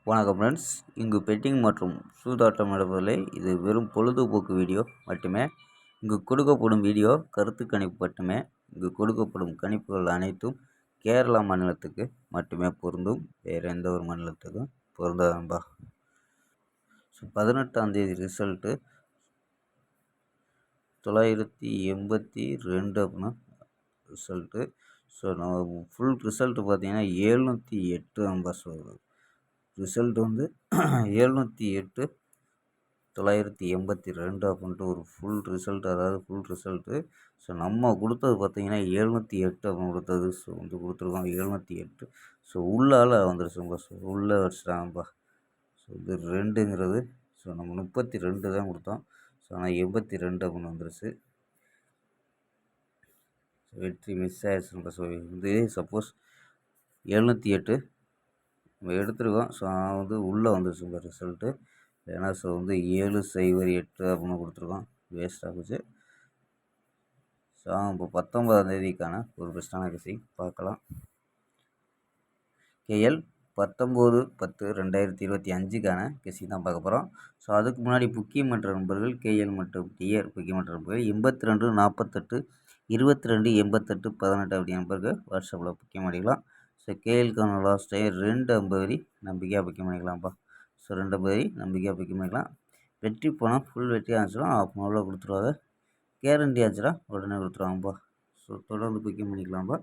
வணக்கம் ஃப்ரெண்ட்ஸ். இங்கு பெட்டிங் மற்றும் சூதாட்டம் நடப்பதில்லை. இது வெறும் பொழுதுபோக்கு வீடியோ மட்டுமே. இங்கு கொடுக்கப்படும் வீடியோ கருத்து கணிப்பு மட்டுமே. இங்கு கொடுக்கப்படும் கணிப்புகள் அனைத்தும் கேரளா மாநிலத்துக்கு மட்டுமே பொருந்தும். வேறு எந்த ஒரு மாநிலத்துக்கும் பொருந்தாதம்பா. 18ஆம் தேதி ரிசல்ட்டு 982 அப்படின்னா ரிசல்ட்டு. நான் ஃபுல் ரிசல்ட்டு பார்த்தீங்கன்னா 708 அம்பா. ரிசல்ட் வந்து 708 982 அப்படின்ட்டு ஒரு ஃபுல் ரிசல்ட், அதாவது ஃபுல் ரிசல்ட்டு. நம்ம கொடுத்தது பார்த்தீங்கன்னா 708 அப்படின்னு கொடுத்தது. கொடுத்துருக்கோம் 708. உள்ளால் வந்துருச்சுப்பா. உள்ளே வச்சுட்டாங்கப்பா. இது 2ங்கிறது நம்ம 32 தான் கொடுத்தோம். ஆனால் 82 அப்படின்னு வந்துருச்சு. வெற்றி மிஸ் ஆயிடுச்சுப்பா. இது சப்போஸ் 708 நம்ம எடுத்துருக்கோம். உள்ளே வந்துருச்சுங்க ரிசல்ட்டு. ஏன்னா 708 அப்படின்னு கொடுத்துருக்கோம். வேஸ்ட் ஆகுச்சு. இப்போ 19ஆம் தேதிக்கான ஒரு பெஸ்ட்டான கெஸ்ஸிங் பார்க்கலாம். கேஎல் 19/10/2025க்கான கெஸ்ஸிங் தான் பார்க்க போகிறோம். அதுக்கு முன்னாடி புக்கிங் மற்ற நண்பர்கள் கேஎல் மற்றும் டிஆர் புக்கிங் மற்ற நண்பர்கள் 82 48 22 88 18 அப்படி நம்பருக்கு வாட்ஸ்அப்பில் புக்கிங் பண்ணிக்கலாம். கேஎல்கான லாஸ்ட் டைம் 250 வரி நம்பிக்கையாக புக்கிங் பண்ணிக்கலாம்ப்பா. 250 வரி நம்பிக்கையாக புக்கிங் பண்ணிக்கலாம். வெற்றி போனால் ஃபுல் வெற்றி ஆச்சுன்னா ½ கொடுத்துருவாங்க. கேரண்டி ஆச்சுன்னா உடனே கொடுத்துருவாங்கப்பா. தொடர்ந்து புக்கிங் பண்ணிக்கலாம்ப்பா.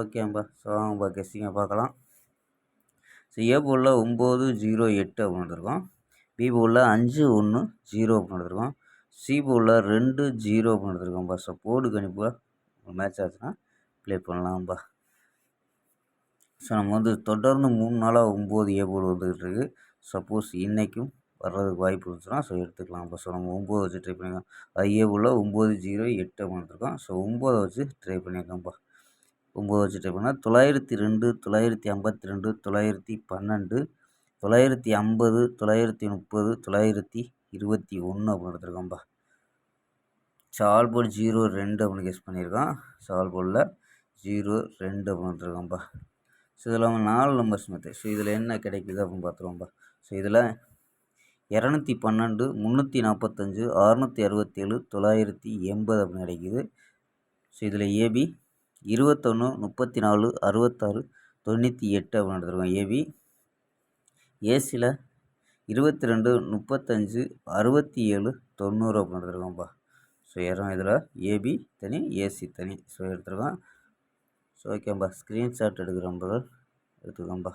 ஓகேம்பா. வாங்கப்பா கெஸ்ஸிங்கை பார்க்கலாம். ஏ போலில் 908 அப்படின்னு எடுத்துருக்கோம். பி போலில் 510 அப்படின்னு எடுத்துருக்கோம். சி போலில் 20 அப்படின்னு எடுத்துருக்கோம்ப்பா. போர்டு கணிப்பாக மேட்ச் ஆச்சுன்னா ப்ளே பண்ணலாம்ப்பா. நம்ம தொடர்ந்து 3 நாளாக 9 ஏ போல் வந்துக்கிட்டு இருக்குது. சப்போஸ் இன்றைக்கும் வர்றதுக்கு வாய்ப்பு இருந்துச்சுன்னா எடுத்துக்கலாம்ப்பா. நம்ம 9 வச்சு ட்ரை பண்ணிக்கலாம். ஏ போலில் 908 அப்படின்னு எடுத்துருக்கோம். 9 வச்சு ட்ரை பண்ணியிருக்கோம்ப்பா. 9 வச்சு ட்ரை பண்ணால் 902 952 912 950 930 921 அப்படின்னு எடுத்துருக்கோம்ப்பா. சால் போர்டு 02 அப்படின்னு கெஸ் பண்ணியிருக்கோம். சால் போர்டில் 02 அப்படின்னு எடுத்துருக்கோம்ப்பா. இதில் 4 நம்பர்ஸ் மெத்தட். இதில் என்ன கிடைக்குது அப்படின்னு பார்த்துருவோம்ப்பா. இதில் 212 345 667 980 அப்படின்னு கிடைக்குது. இதில் ஏபி 21 34 66 98 அப்படின்னு எடுத்துருக்கோம். ஏபி ஏசியில் 22 35 67 90 அப்படின்னு எடுத்துருக்கோம்ப்பா. இதில் ஏபி தனி ஏசி தனி எடுத்துருக்கோம். ஓகேம்பா. ஸ்க்ரீன்ஷாட் எடுக்கிறோம்பா. எடுத்துக்கோம்பா.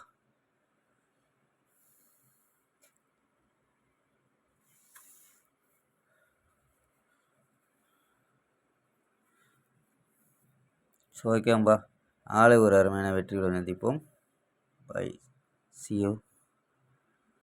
ஓகேம்பா. நாளை ஒரு அருமையான வெற்றியுடன் சந்திப்போம். பை. See you.